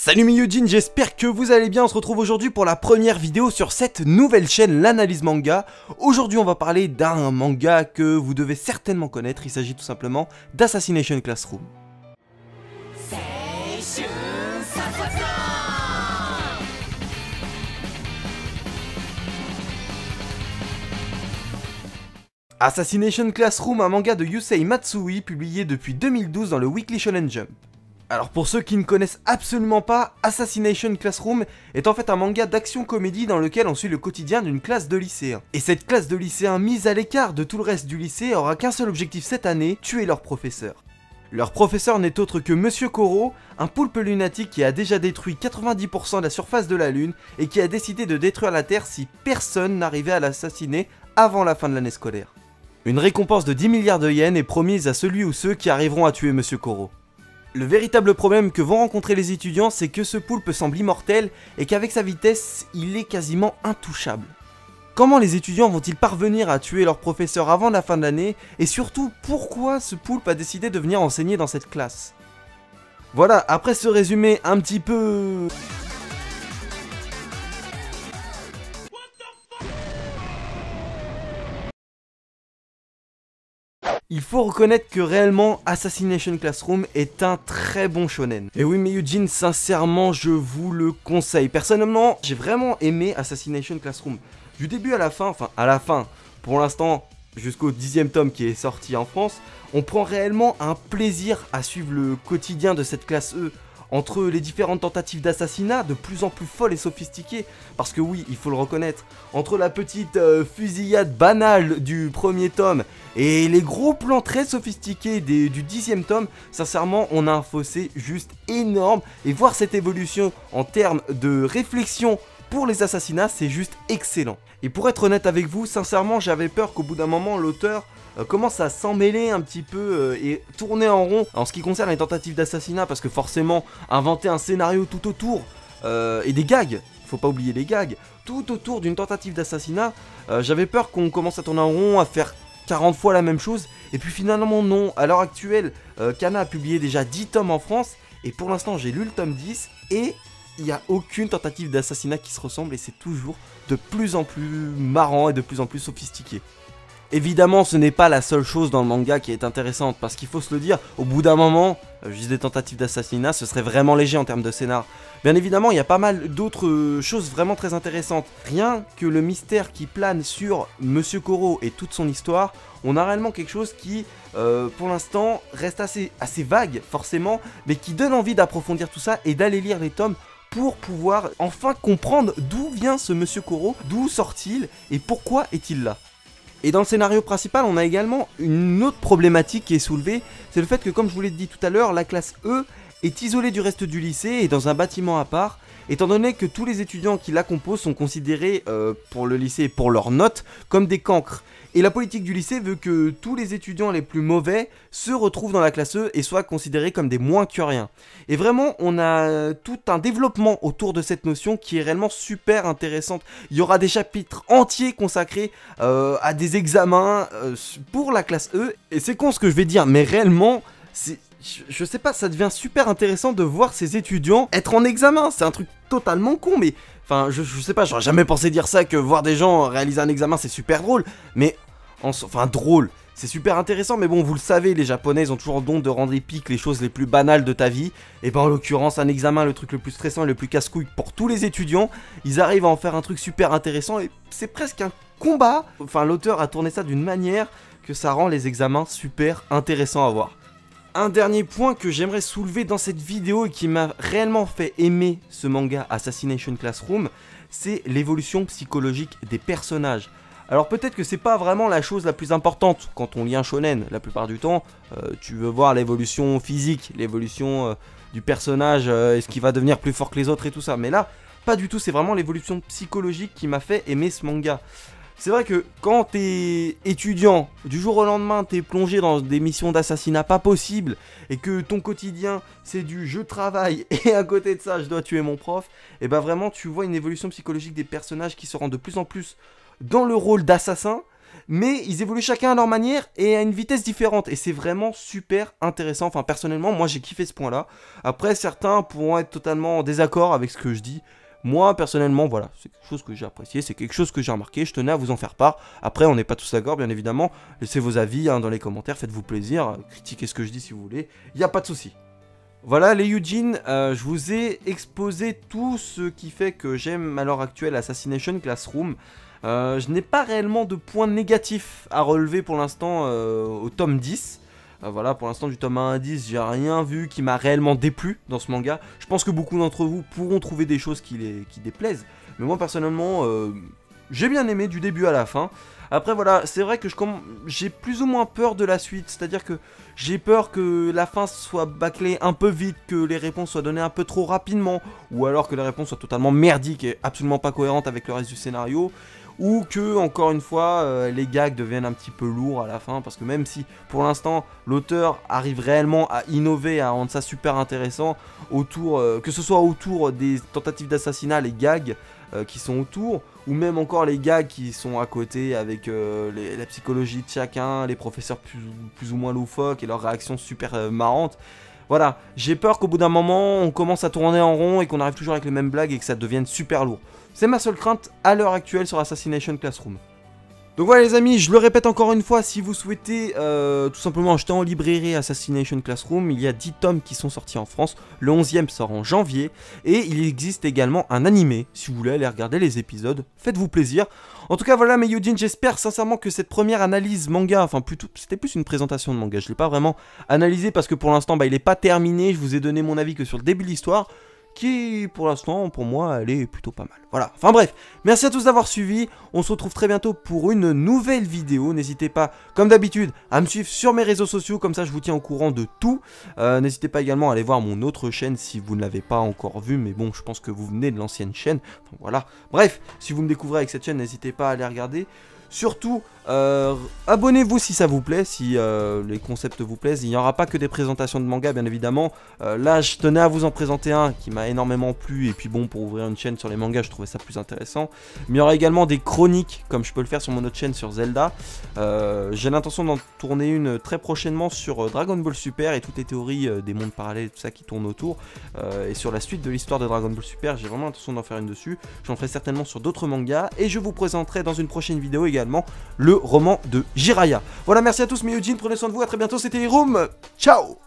Salut mes Yojin, j'espère que vous allez bien. On se retrouve aujourd'hui pour la première vidéo sur cette nouvelle chaîne, l'analyse manga. Aujourd'hui on va parler d'un manga que vous devez certainement connaître. Il s'agit tout simplement d'Assassination Classroom. Assassination Classroom, un manga de Yusei Matsui publié depuis 2012 dans le Weekly Shonen Jump. Alors pour ceux qui ne connaissent absolument pas, Assassination Classroom est en fait un manga d'action-comédie dans lequel on suit le quotidien d'une classe de lycéens. Et cette classe de lycéens mise à l'écart de tout le reste du lycée aura qu'un seul objectif cette année, tuer leur professeur. Leur professeur n'est autre que Monsieur Koro, un poulpe lunatique qui a déjà détruit 90% de la surface de la Lune et qui a décidé de détruire la Terre si personne n'arrivait à l'assassiner avant la fin de l'année scolaire. Une récompense de 10 milliards de yens est promise à celui ou ceux qui arriveront à tuer Monsieur Koro. Le véritable problème que vont rencontrer les étudiants, c'est que ce poulpe semble immortel et qu'avec sa vitesse, il est quasiment intouchable. Comment les étudiants vont-ils parvenir à tuer leur professeur avant la fin de l'année? Et surtout, pourquoi ce poulpe a décidé de venir enseigner dans cette classe? Voilà, après ce résumé un petit peu... Il faut reconnaître que réellement Assassination Classroom est un très bon shonen. Et oui mais Eugene, sincèrement je vous le conseille. Personnellement j'ai vraiment aimé Assassination Classroom. Du début à la fin, pour l'instant jusqu'au 10e tome qui est sorti en France, on prend réellement un plaisir à suivre le quotidien de cette classe E. Entre les différentes tentatives d'assassinat, de plus en plus folles et sophistiquées, parce que oui, il faut le reconnaître, entre la petite fusillade banale du premier tome et les gros plans très sophistiqués du 10e tome, sincèrement, on a un fossé juste énorme, et voir cette évolution en termes de réflexion pour les assassinats, c'est juste excellent. Et pour être honnête avec vous, sincèrement, j'avais peur qu'au bout d'un moment, l'auteur commence à s'emmêler un petit peu et tourner en rond en ce qui concerne les tentatives d'assassinat, parce que forcément inventer un scénario tout autour et des gags, faut pas oublier les gags, tout autour d'une tentative d'assassinat, j'avais peur qu'on commence à tourner en rond, à faire 40 fois la même chose, et puis finalement non. À l'heure actuelle, Kana a publié déjà 10 tomes en France, et pour l'instant j'ai lu le tome 10, et il n'y a aucune tentative d'assassinat qui se ressemble, et c'est toujours de plus en plus marrant et de plus en plus sophistiqué. Évidemment, ce n'est pas la seule chose dans le manga qui est intéressante, parce qu'il faut se le dire, au bout d'un moment, juste des tentatives d'assassinat, ce serait vraiment léger en termes de scénar. Bien évidemment, il y a pas mal d'autres choses vraiment très intéressantes. Rien que le mystère qui plane sur Monsieur Koro et toute son histoire, on a réellement quelque chose qui, pour l'instant, reste assez vague, forcément, mais qui donne envie d'approfondir tout ça et d'aller lire les tomes pour pouvoir enfin comprendre d'où vient ce Monsieur Koro, d'où sort-il et pourquoi est-il là. Et dans le scénario principal, on a également une autre problématique qui est soulevée, c'est le fait que, comme je vous l'ai dit tout à l'heure, la classe E est isolée du reste du lycée et dans un bâtiment à part, étant donné que tous les étudiants qui la composent sont considérés, pour le lycée et pour leurs notes, comme des cancres. Et la politique du lycée veut que tous les étudiants les plus mauvais se retrouvent dans la classe E et soient considérés comme des moins que rien. Et vraiment, on a tout un développement autour de cette notion qui est réellement super intéressante. Il y aura des chapitres entiers consacrés à des examens pour la classe E. Et c'est con ce que je vais dire, mais réellement, je sais pas, ça devient super intéressant de voir ces étudiants être en examen. C'est un truc totalement con, mais... Enfin, je sais pas, j'aurais jamais pensé dire ça, que voir des gens réaliser un examen c'est super drôle, mais... Enfin, drôle, c'est super intéressant, mais bon, vous le savez, les japonais, ils ont toujours le don de rendre épiques les choses les plus banales de ta vie. Et ben, en l'occurrence, un examen, le truc le plus stressant et le plus casse-couille pour tous les étudiants, ils arrivent à en faire un truc super intéressant, et c'est presque un combat. Enfin, l'auteur a tourné ça d'une manière que ça rend les examens super intéressants à voir. Un dernier point que j'aimerais soulever dans cette vidéo et qui m'a réellement fait aimer ce manga Assassination Classroom, c'est l'évolution psychologique des personnages. Alors peut-être que c'est pas vraiment la chose la plus importante quand on lit un shonen. La plupart du temps, tu veux voir l'évolution physique, l'évolution du personnage, est-ce qu'il va devenir plus fort que les autres et tout ça. Mais là, pas du tout, c'est vraiment l'évolution psychologique qui m'a fait aimer ce manga. C'est vrai que quand t'es étudiant, du jour au lendemain t'es plongé dans des missions d'assassinat pas possibles, et que ton quotidien c'est du je travaille et à côté de ça je dois tuer mon prof, et bah vraiment tu vois une évolution psychologique des personnages qui se rendent de plus en plus dans le rôle d'assassin, mais ils évoluent chacun à leur manière et à une vitesse différente. Et c'est vraiment super intéressant. Enfin, personnellement, moi j'ai kiffé ce point-là. Après, certains pourront être totalement en désaccord avec ce que je dis. Moi, personnellement, voilà, c'est quelque chose que j'ai apprécié, c'est quelque chose que j'ai remarqué, je tenais à vous en faire part. Après, on n'est pas tous d'accord, bien évidemment. Laissez vos avis dans les commentaires, faites-vous plaisir, critiquez ce que je dis si vous voulez, il n'y a pas de souci. Voilà les Yujin, je vous ai exposé tout ce qui fait que j'aime à l'heure actuelle Assassination Classroom. Je n'ai pas réellement de points négatifs à relever pour l'instant au tome 10. Voilà, pour l'instant du tome 1 à 10, j'ai rien vu qui m'a réellement déplu dans ce manga. Je pense que beaucoup d'entre vous pourront trouver des choses qui déplaisent. Mais moi personnellement, j'ai bien aimé du début à la fin. Après voilà, c'est vrai que j'ai plus ou moins peur de la suite. C'est-à-dire que j'ai peur que la fin soit bâclée un peu vite, que les réponses soient données un peu trop rapidement. Ou alors que les réponses soient totalement merdiques et absolument pas cohérentes avec le reste du scénario. Ou que, encore une fois, les gags deviennent un petit peu lourds à la fin, parce que même si, pour l'instant, l'auteur arrive réellement à innover, à rendre ça super intéressant, autour, que ce soit autour des tentatives d'assassinat, les gags qui sont autour, ou même encore les gags qui sont à côté avec la psychologie de chacun, les professeurs plus ou moins loufoques et leurs réactions super marrantes. Voilà, j'ai peur qu'au bout d'un moment, on commence à tourner en rond et qu'on arrive toujours avec les mêmes blagues et que ça devienne super lourd. C'est ma seule crainte à l'heure actuelle sur Assassination Classroom. Donc voilà les amis, je le répète encore une fois, si vous souhaitez tout simplement acheter en librairie Assassination Classroom, il y a 10 tomes qui sont sortis en France, le 11e sort en janvier, et il existe également un animé, si vous voulez aller regarder les épisodes, faites-vous plaisir. En tout cas voilà mes Yujin, j'espère sincèrement que cette première analyse manga, enfin plutôt, c'était plus une présentation de manga, je ne l'ai pas vraiment analysé parce que pour l'instant il n'est pas terminé, je vous ai donné mon avis que sur le début de l'histoire, qui pour l'instant pour moi elle est plutôt pas mal. Voilà, enfin bref, merci à tous d'avoir suivi, on se retrouve très bientôt pour une nouvelle vidéo, n'hésitez pas comme d'habitude à me suivre sur mes réseaux sociaux, comme ça je vous tiens au courant de tout, n'hésitez pas également à aller voir mon autre chaîne si vous ne l'avez pas encore vu, mais bon je pense que vous venez de l'ancienne chaîne, enfin, voilà, bref, si vous me découvrez avec cette chaîne n'hésitez pas à aller regarder. Surtout, abonnez-vous si ça vous plaît, si les concepts vous plaisent. Il n'y aura pas que des présentations de manga, bien évidemment. Là, je tenais à vous en présenter un qui m'a énormément plu. Et puis bon, pour ouvrir une chaîne sur les mangas, je trouvais ça plus intéressant. Mais il y aura également des chroniques, comme je peux le faire sur mon autre chaîne sur Zelda. J'ai l'intention d'en tourner une très prochainement sur Dragon Ball Super et toutes les théories des mondes parallèles, tout ça qui tourne autour. Et sur la suite de l'histoire de Dragon Ball Super, j'ai vraiment l'intention d'en faire une dessus. J'en ferai certainement sur d'autres mangas. Et je vous présenterai dans une prochaine vidéo également le roman de Jiraiya. Voilà, merci à tous mes Yujin, prenez soin de vous, à très bientôt, c'était Hiroum, ciao.